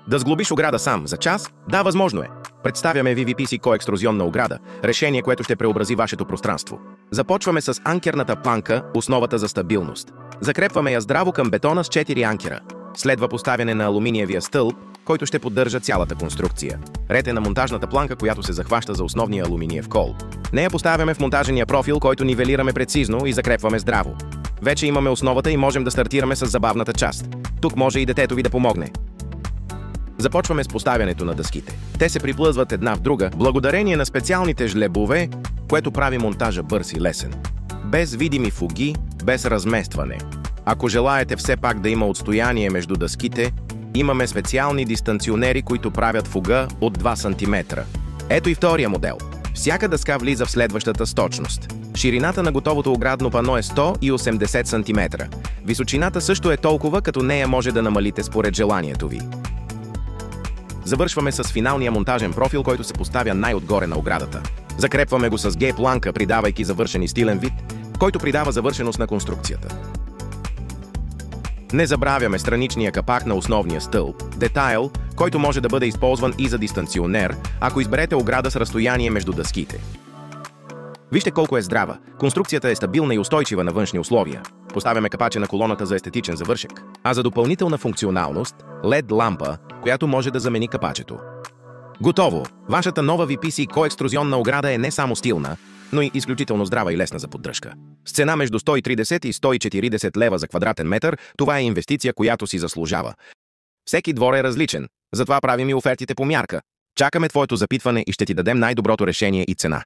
Да сглобиш ограда сам за час? Да, възможно е. Представяме VVPC коекструзионна ограда, решение, което ще преобрази вашето пространство. Започваме с анкерната планка, основата за стабилност. Закрепваме я здраво към бетона с 4 анкера. Следва поставяне на алуминиевия стълб, който ще поддържа цялата конструкция. Ред е на монтажната планка, която се захваща за основния алуминиев кол. Нея поставяме в монтажения профил, който нивелираме прецизно и закрепваме здраво. Вече имаме основата и можем да стартираме с забавната част. Тук може и детето ви да помогне. Започваме с поставянето на дъските. Те се приплъзват една в друга, благодарение на специалните жлебове, което прави монтажа бърз и лесен. Без видими фуги, без разместване. Ако желаете все пак да има отстояние между дъските, имаме специални дистанционери, които правят фуга от 2 см. Ето и втория модел. Всяка дъска влиза в следващата с точност. Ширината на готовото оградно пано е 180 см. Височината също е толкова, като нея може да намалите според желанието ви. Завършваме с финалния монтажен профил, който се поставя най-отгоре на оградата. Закрепваме го с G-планка, придавайки завършен и стилен вид, който придава завършеност на конструкцията. Не забравяме страничния капак на основния стълб, детайл, който може да бъде използван и за дистанционер, ако изберете ограда с разстояние между дъските. Вижте колко е здрава. Конструкцията е стабилна и устойчива на външни условия. Поставяме капаче на колоната за естетичен завършек, а за допълнителна функционалност – LED лампа, която може да замени капачето. Готово! Вашата нова VPC коекструзионна ограда е не само стилна, но и изключително здрава и лесна за поддръжка. С цена между 130 и 140 лева за квадратен метър, това е инвестиция, която си заслужава. Всеки двор е различен, затова правим и офертите по мярка. Чакаме твоето запитване и ще ти дадем най-доброто решение и цена.